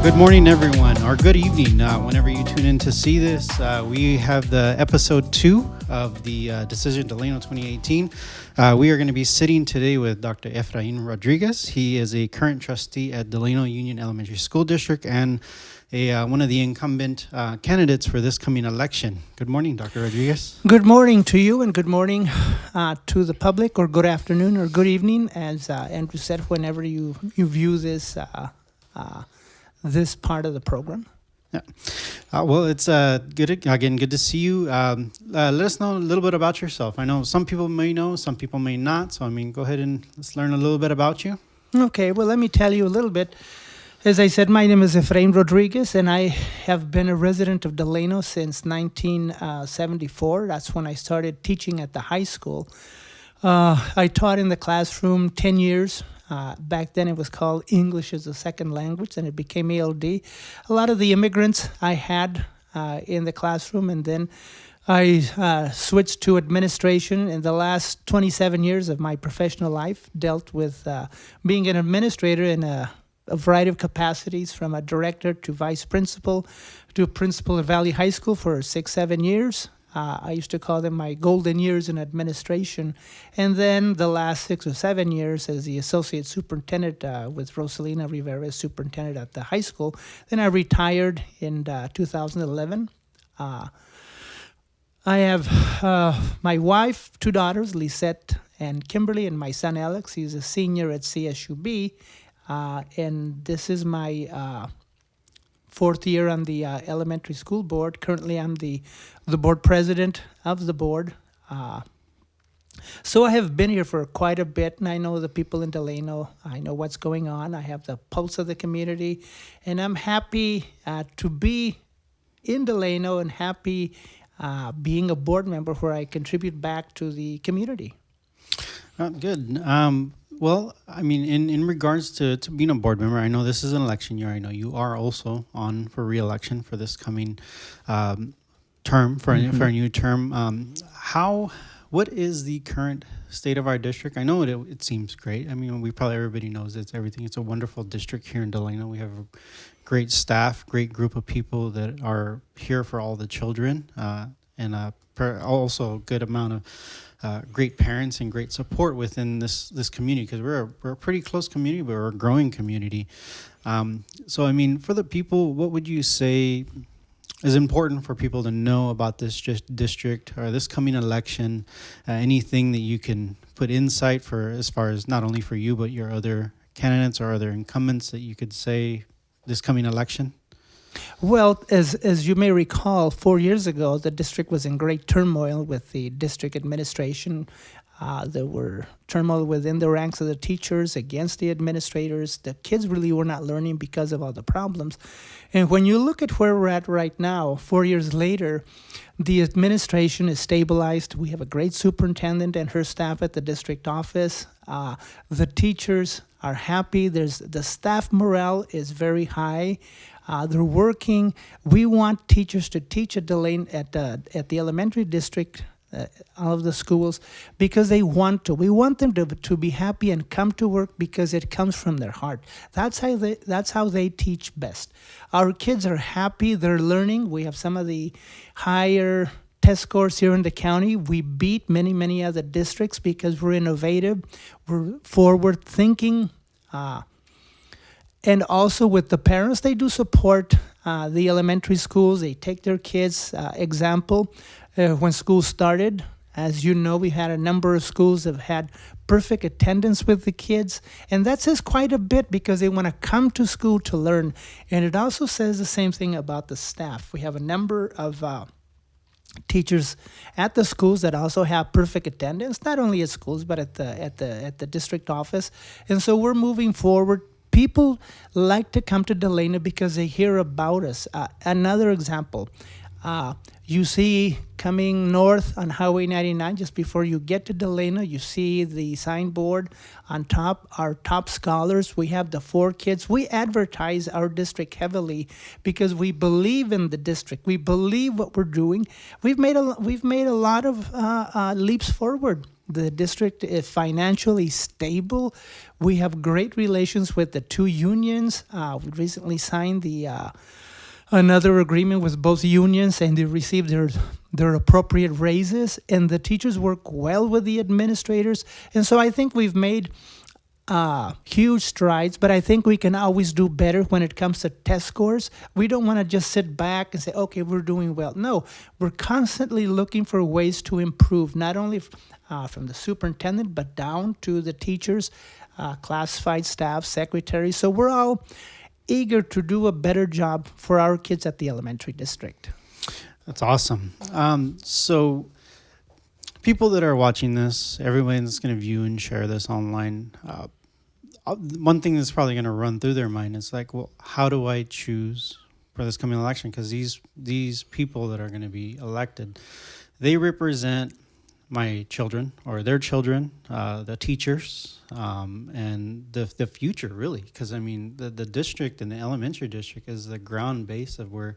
Good morning, everyone, or good evening, whenever you tune in to see this. We have the episode 2 of the Decision Delano 2018. We are going to be sitting today with Dr. Efrain Rodriguez. He is a current trustee at Delano Union Elementary School District and one of the incumbent candidates for this coming election. Good morning, Dr. Rodriguez. Good morning to you, and good morning to the public, or good afternoon, or good evening, as Andrew said, whenever you view this this part of the program. Yeah. Well, it's good to see you. Let us know a little bit about yourself. I know some people may know, some people may not. So, go ahead and let's learn a little bit about you. Okay, well, let me tell you a little bit. As I said, my name is Efrain Rodriguez, and I have been a resident of Delano since 1974. That's when I started teaching at the high school. I taught in the classroom 10 years. Back then it was called English as a Second Language, and it became ELD. A lot of the immigrants I had in the classroom, and then I switched to administration. In the last 27 years of my professional life, dealt with being an administrator in a variety of capacities, from a director to vice principal to principal at Valley High School for 6-7 years. I used to call them my golden years in administration. And then the last 6 or 7 years as the associate superintendent with Rosalina Rivera as superintendent at the high school. Then I retired in 2011. I have my wife, 2 daughters, Lisette and Kimberly, and my son Alex. He's a senior at CSUB. And this is my 4th year on the elementary school board. Currently, I'm the board president of the board. So I have been here for quite a bit, and I know the people in Delano. I know what's going on. I have the pulse of the community, and I'm happy to be in Delano and happy being a board member where I contribute back to the community. Good. Well, in regards to being a board member, I know this is an election year. I know you are also on for re-election for this coming term, for a new term. What is the current state of our district? I know it seems great. Everybody knows everything. It's a wonderful district here in Delano. We have a great staff, great group of people that are here for all the children, and also a good amount of great parents and great support within this community, because we're a pretty close community, but we're a growing community. So for the people, what would you say is important for people to know about this district or this coming election? Anything that you can put insight for, as far as not only for you, but your other candidates or other incumbents, that you could say this coming election? Well, as you may recall, 4 years ago, the district was in great turmoil with the district administration. There were turmoil within the ranks of the teachers against the administrators. The kids really were not learning because of all the problems. And when you look at where we're at right now, 4 years later, the administration is stabilized. We have a great superintendent and her staff at the district office. The teachers are happy. The staff morale is very high. They're working. We want teachers to teach at Delano at the elementary district, all of the schools, because they want to. We want them to be happy and come to work because it comes from their heart. That's how they teach best. Our kids are happy. They're learning. We have some of the higher test scores here in the county. We beat many other districts because we're innovative. We're forward thinking. And also with the parents, they do support the elementary schools. They take their kids. Example, when school started, as you know, we had a number of schools that have had perfect attendance with the kids. And that says quite a bit because they want to come to school to learn. And it also says the same thing about the staff. We have a number of teachers at the schools that also have perfect attendance, not only at schools, but at the district office. And so we're moving forward. People like to come to Delano because they hear about us. Another example, you see coming north on Highway 99, just before you get to Delano, you see the signboard on top, our top scholars. We have the 4 kids. We advertise our district heavily because we believe in the district. We believe what we're doing. We've made a lot of leaps forward. The district is financially stable. We have great relations with the two unions. We recently signed another agreement with both unions, and they received their appropriate raises. And the teachers work well with the administrators. And so I think we've made huge strides, but I think we can always do better when it comes to test scores. We don't want to just sit back and say, okay, we're doing well. No, we're constantly looking for ways to improve, not only from the superintendent, but down to the teachers, classified staff, secretaries. So we're all eager to do a better job for our kids at the elementary district. That's awesome. So people that are watching this, everyone that's going to view and share this online, one thing that's probably going to run through their mind is like, well, how do I choose for this coming election? Because these people that are going to be elected, they represent my children or their children, the teachers, and the future, really. Because, I mean, the district and the elementary district is the ground base of where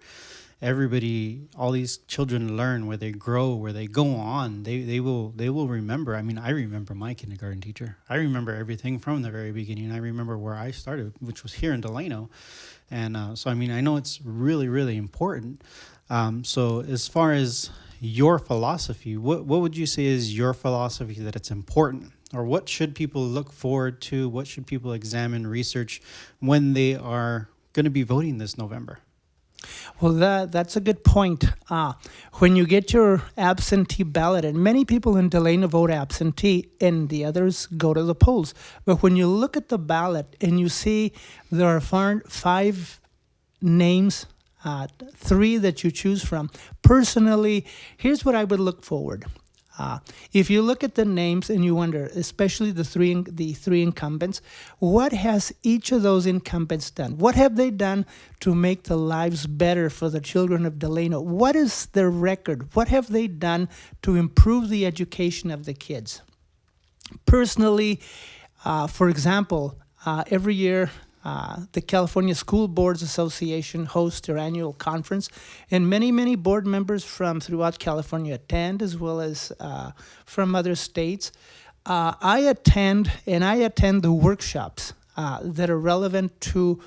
everybody, all these children learn, where they grow, where they go on. They will remember. I mean, I remember my kindergarten teacher. I remember everything from the very beginning. I remember where I started, which was here in Delano. And so, I mean, I know it's really, really important. So as far as your philosophy, what would you say is your philosophy that it's important? Or what should people look forward to? What should people examine, research when they are going to be voting this November? Well, that's a good point. When you get your absentee ballot, and many people in Delano vote absentee and the others go to the polls. But when you look at the ballot and you see there are five names, three that you choose from, personally, here's what I would look forward. If you look at the names and you wonder, especially the three incumbents, what has each of those incumbents done? What have they done to make the lives better for the children of Delano? What is their record? What have they done to improve the education of the kids? Personally, for example, every year, the California School Boards Association hosts their annual conference, and many board members from throughout California attend, as well as from other states. I attend the workshops that are relevant to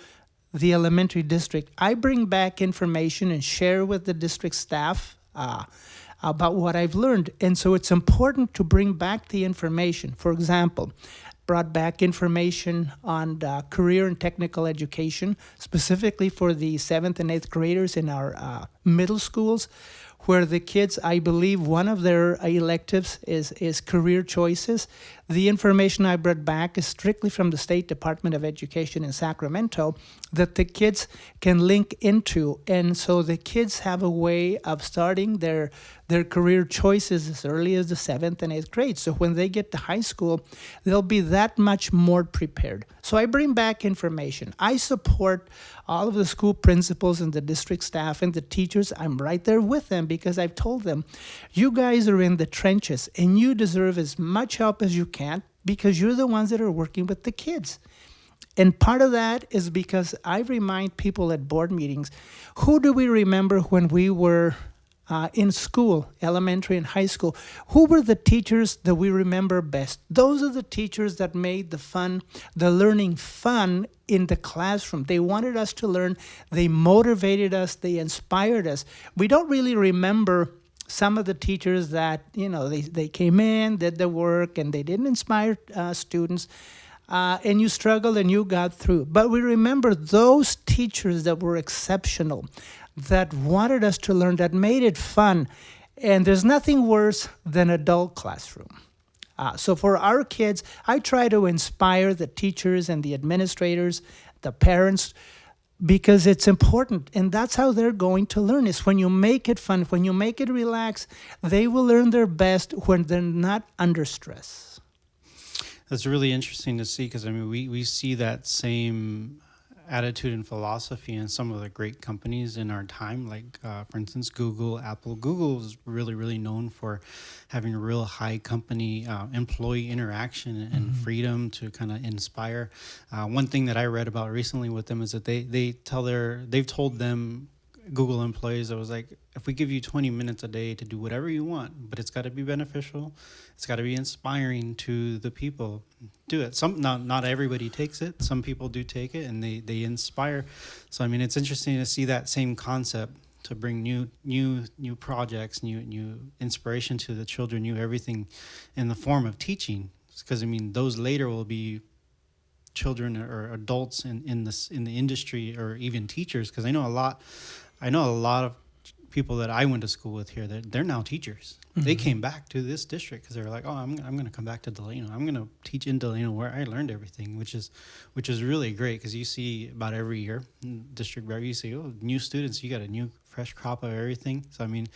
the elementary district. I bring back information and share with the district staff about what I've learned, and so it's important to bring back the information. For example, brought back information on career and technical education, specifically for the 7th and 8th graders in our middle schools, where the kids, I believe one of their electives is career choices. The information I brought back is strictly from the State Department of Education in Sacramento that the kids can link into. And so the kids have a way of starting their career choices as early as the 7th and 8th grade. So when they get to high school, they'll be that much more prepared. So I bring back information. I support all of the school principals and the district staff and the teachers. I'm right there with them because I've told them, you guys are in the trenches and you deserve as much help as you can because you're the ones that are working with the kids. And part of that is because I remind people at board meetings, who do we remember when we were in school, elementary and high school? Who were the teachers that we remember best? Those are the teachers that made the learning fun in the classroom. They wanted us to learn. They motivated us. They inspired us. We don't really remember some of the teachers that, they came in, did the work, and they didn't inspire students. And you struggled and you got through. But we remember those teachers that were exceptional, that wanted us to learn, that made it fun. And there's nothing worse than a dull classroom. So for our kids, I try to inspire the teachers and the administrators, the parents, because it's important. And that's how they're going to learn, is when you make it fun, when you make it relaxed, they will learn their best when they're not under stress. That's really interesting to see because, I mean, we see that same attitude and philosophy in some of the great companies in our time, like, for instance, Google, Apple. Google is really, really known for having a real high company employee interaction and freedom to kind of inspire. One thing that I read about recently with them is that they've told them Google employees. I was like, if we give you 20 minutes a day to do whatever you want, but it's got to be beneficial, it's got to be inspiring to the people, do it. Not everybody takes it. Some people do take it, and they inspire. So I mean, it's interesting to see that same concept, to bring new projects, new inspiration to the children, new everything in the form of teaching. Because I mean, those later will be children or adults in the industry, or even teachers. Because I know a lot of people that I went to school with here that they're now teachers. Mm-hmm. They came back to this district because they were like, oh, I'm going to come back to Delano. I'm going to teach in Delano where I learned everything, which is really great, because you see about every year in district review, you see, oh, new students, you got a new fresh crop of everything. So I mean,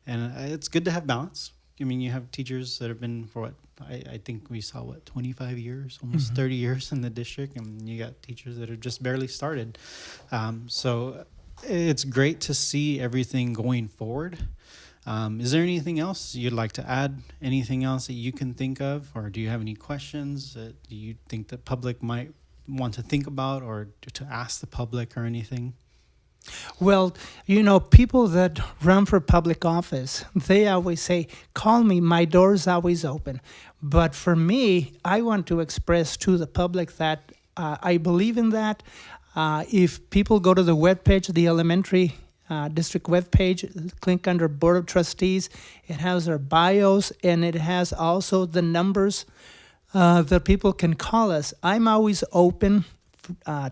and it's good to have balance. I mean, you have teachers that have been for I think we saw 25 years, almost 30 years in the district, and you got teachers that have just barely started. So it's great to see everything going forward. Is there anything else you'd like to add? Anything else that you can think of, or do you have any questions that you think the public might want to think about, or to ask the public, or anything? Well, people that run for public office, they always say, call me, my door's always open. But for me, I want to express to the public that I believe in that. If people go to the webpage, the elementary district webpage, click under Board of Trustees, it has our bios, and it has also the numbers that people can call us. I'm always open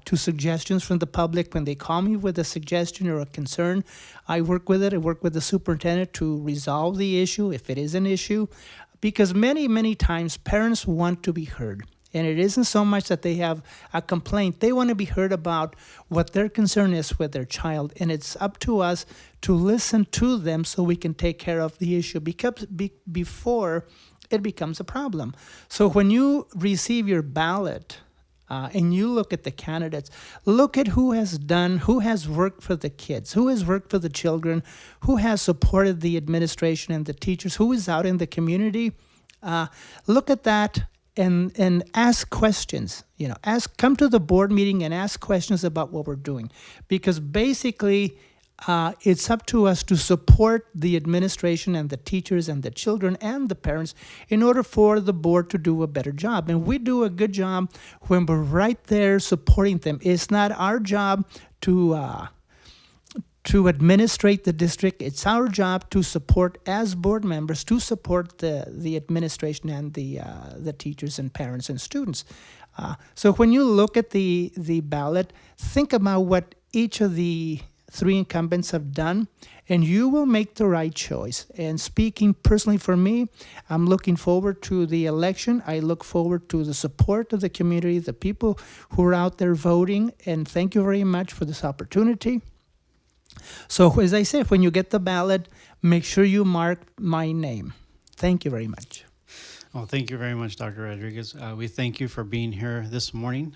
to suggestions from the public. When they call me with a suggestion or a concern, I work with it. I work with the superintendent to resolve the issue if it is an issue, because many times parents want to be heard. And it isn't so much that they have a complaint. They want to be heard about what their concern is with their child. And it's up to us to listen to them so we can take care of the issue before it becomes a problem. So when you receive your ballot, and you look at the candidates, look at who has worked for the kids, who has worked for the children, who has supported the administration and the teachers, who is out in the community. Look at that and ask questions. Come to the board meeting and ask questions about what we're doing, because basically it's up to us to support the administration and the teachers and the children and the parents in order for the board to do a better job. And we do a good job when we're right there supporting them. It's not our job to administrate the district. It's our job to support, as board members, to support the administration and the teachers and parents and students. So when you look at the ballot, think about what each of the three incumbents have done, and you will make the right choice. And speaking personally for me, I'm looking forward to the election. I look forward to the support of the community, the people who are out there voting, and thank you very much for this opportunity. So as I said, when you get the ballot, make sure you mark my name. Thank you very much. Well, thank you very much, Dr. Rodriguez. We thank you for being here this morning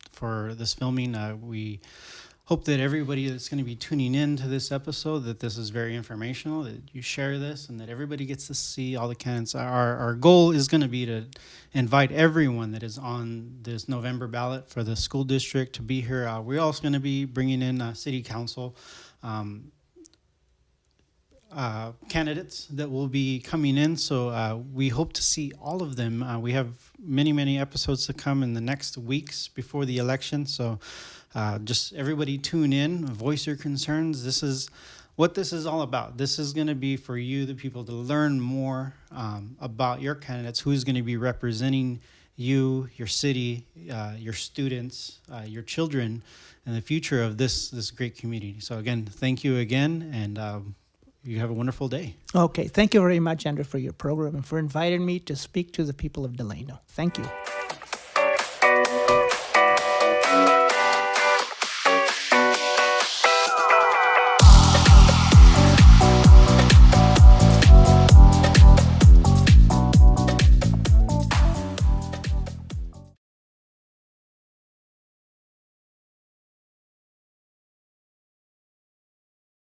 for this filming. We hope that everybody that's going to be tuning in to this episode, that this is very informational, that you share this, and that everybody gets to see all the candidates. Our goal is going to be to invite everyone that is on this November ballot for the school district to be here. We're also going to be bringing in city council candidates that will be coming in. So we hope to see all of them. We have many episodes to come in the next weeks before the election. So just everybody tune in, voice your concerns. This is what this is all about. This is going to be for you, the people, to learn more about your candidates, who's going to be representing you, your city, your students, your children, and the future of this great community. So again, thank you again, and you have a wonderful day. Okay, thank you very much, Andrew, for your program and for inviting me to speak to the people of Delano. Thank you.